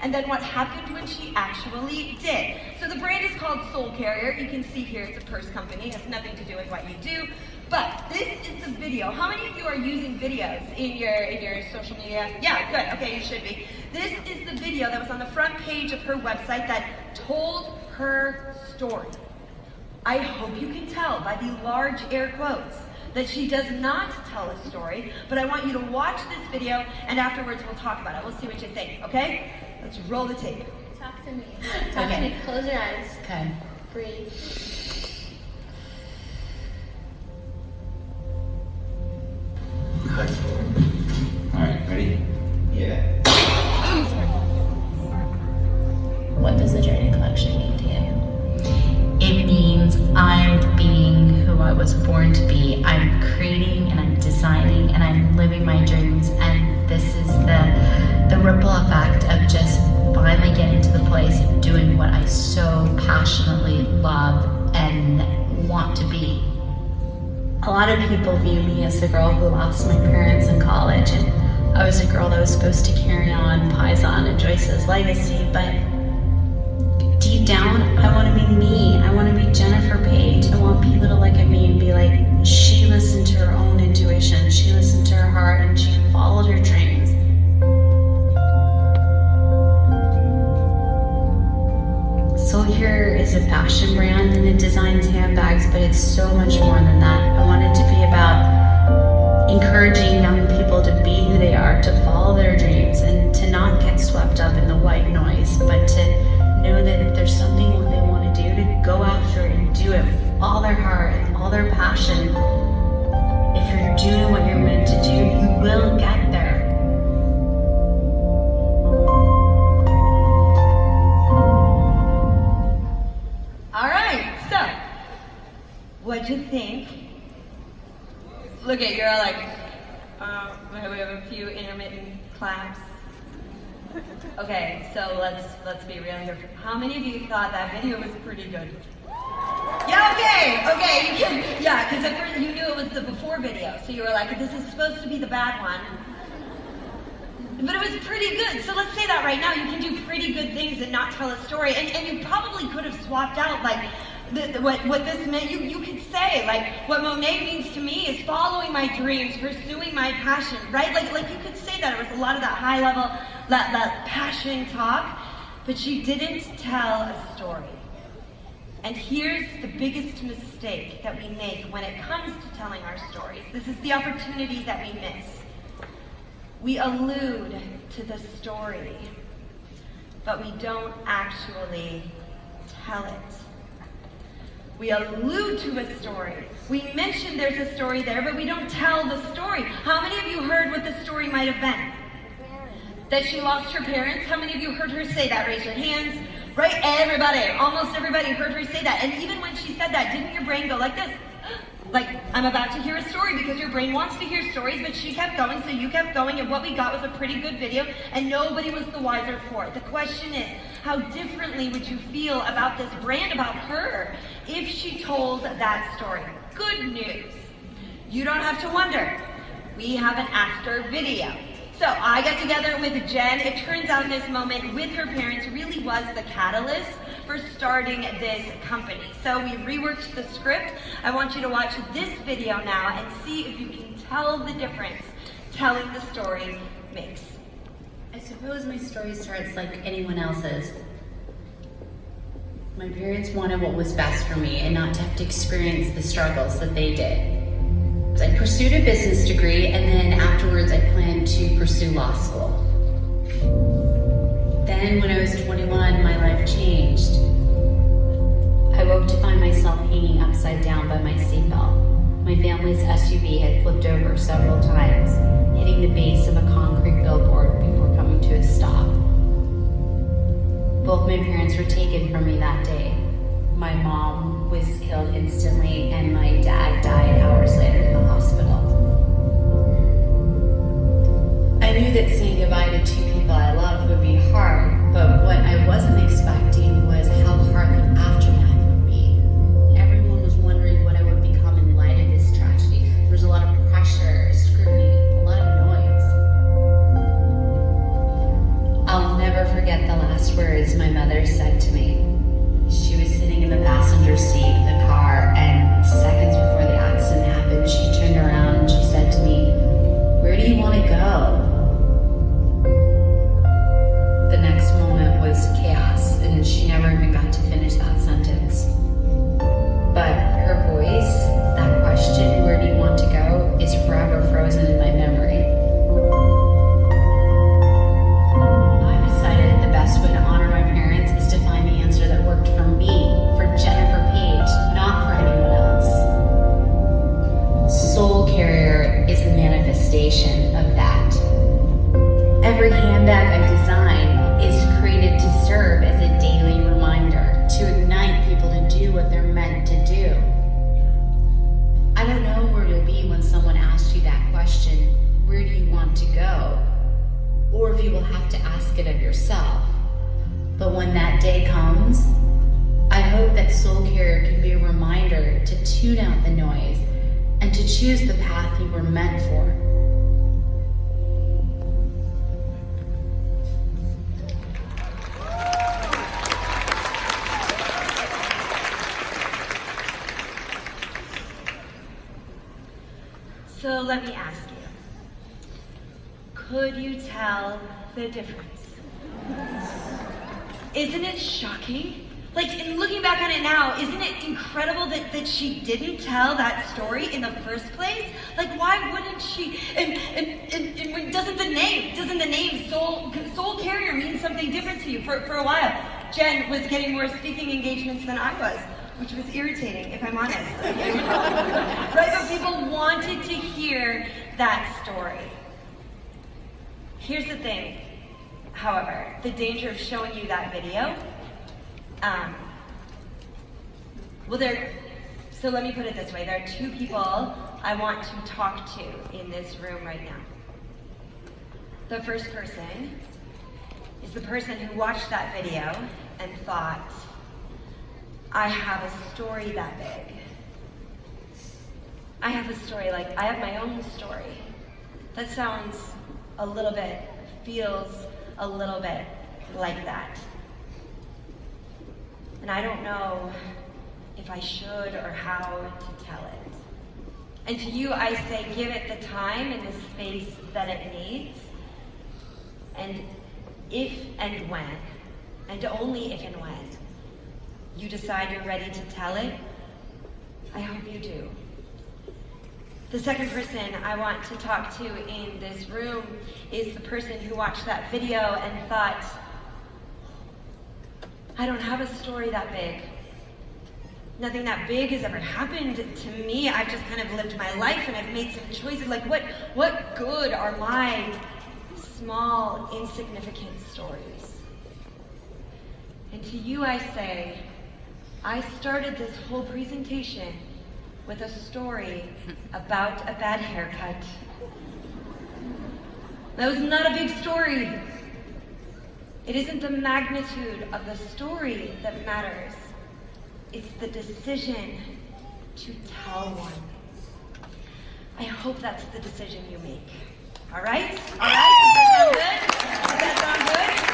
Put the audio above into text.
and then what happened when she actually did. So the brand is called Soul Carrier. You can see here it's a purse company. It has nothing to do with what you do. But this is the video. How many of you are using videos in your social media? Yeah, good. Okay, you should be. This is the video that was on the front page of her website that told her story. I hope you can tell by the large air quotes that she does not tell a story, but I want you to watch this video and afterwards we'll talk about it. We'll see what you think, okay? Let's roll the tape. Talk to me. Talk to me. Close your eyes. Okay. Breathe. Alright, ready? Yeah. What does the Journey Collection mean to you? It means I'm being who I was born to be. I'm creating and I'm designing and I'm living my dreams, and this is the ripple effect of just finally getting to the place of doing what I so passionately love and want to be. A lot of people view me as the girl who lost my parents in college, and I was a girl that was supposed to carry on Paisan and Joyce's legacy, but deep down, I want to be me. I want to be Jennifer Page. I want people to look at me and be like, she listened to her own intuition, she listened to her heart, and she followed her dreams. Soul Carrier is a fashion brand and it designs handbags, but it's so much more than that. I want it to be about encouraging young people to be who they are, to follow their dreams, and to not get swept up in the white noise, but to know that if there's something they want to do, to go after it and do it with all their heart and all their passion. If you're doing what you're meant to do, you will get there. What'd you think? Look at, you're all like, we have a few intermittent claps. Okay, so let's be real here. How many of you thought that video was pretty good? Yeah, okay, you can, yeah, because at first you knew it was the before video, so you were like, this is supposed to be the bad one. But it was pretty good, so let's say that right now. You can do pretty good things and not tell a story, and you probably could have swapped out, like, what this meant. You could say, like, what Monet means to me is following my dreams, pursuing my passion, right? Like you could say that. It was a lot of that high level, that passion talk, but she didn't tell a story. And here's the biggest mistake that we make when it comes to telling our stories. This is the opportunity that we miss. We allude to the story, but we don't actually tell it. We allude to a story. We mention there's a story there, but we don't tell the story. How many of you heard what the story might have been? That she lost her parents? How many of you heard her say that? Raise your hands. Right? Everybody, almost everybody heard her say that. And even when she said that, didn't your brain go like this? Like, I'm about to hear a story, because your brain wants to hear stories, but she kept going, so you kept going, and what we got was a pretty good video, and nobody was the wiser for it. The question is, how differently would you feel about this brand, about her, if she told that story? Good news. You don't have to wonder. We have an after video. So I got together with Jen. It turns out this moment with her parents really was the catalyst for starting this company. So we reworked the script. I want you to watch this video now and see if you can tell the difference telling the story makes. I suppose my story starts like anyone else's. My parents wanted what was best for me and not to have to experience the struggles that they did. So I pursued a business degree, and then afterwards I planned to pursue law school. Then when I was 21, my life changed. I woke to find myself hanging upside down by my seatbelt. My family's SUV had flipped over several times, hitting the base of a concrete billboard before coming to a stop. Both my parents were taken from me that day. My mom was killed instantly, and my dad died hours later in the hospital. I knew that saying goodbye to two people I loved would be hard, but what I wasn't expecting was how hard the aftermath would be. Everyone was wondering what I would become in light of this tragedy. There was a lot of pressure, scrutiny, a lot of noise. I'll never forget the last words my mother said to me. She was sitting in the passenger seat of the car, and seconds before the accident happened, she turned around and she said to me, "Where do you want to go?" The next moment was chaos, and she never even got to finish that sentence. But her voice, that question, "Where do you want to go?" is forever frozen in my memory. I've decided the best way to honor my parents is to find the answer that worked for me, for Jennifer Page, not for anyone else. Soul Carrier is the manifestation of that. Every handbag I design is created to serve as a daily reminder, to ignite people to do what they're meant to do. I don't know where you'll be when someone asks you that question, "Where do you want to go?" Or if you will have to ask it of yourself. But when that day comes, I hope that Soul Carrier can be a reminder to tune out the noise and to choose the path you were meant for. So let me ask you, could you tell the difference? Isn't it shocking? Like, in looking back on it now, isn't it incredible that she didn't tell that story in the first place? Like, why wouldn't she? And doesn't the name Soul Carrier mean something different to you? For a while, Jen was getting more speaking engagements than I was, which was irritating, if I'm honest. Right, but people wanted to hear that story. Here's the thing, however, the danger of showing you that video. So let me put it this way. There are two people I want to talk to in this room right now. The first person is the person who watched that video and thought, "I have a story that big. I have a story, like, I have my own story." That sounds feels a little bit like that. And I don't know if I should or how to tell it. And to you, I say, give it the time and the space that it needs. And if and when, and only if and when, you decide you're ready to tell it, I hope you do. The second person I want to talk to in this room is the person who watched that video and thought, "I don't have a story that big. Nothing that big has ever happened to me. I've just kind of lived my life and I've made some choices. Like, what good are my small, insignificant stories?" And to you I say, I started this whole presentation with a story about a bad haircut. That was not a big story. It isn't the magnitude of the story that matters. It's the decision to tell one. I hope that's the decision you make. All right? All right? Does that sound good? Does that sound good?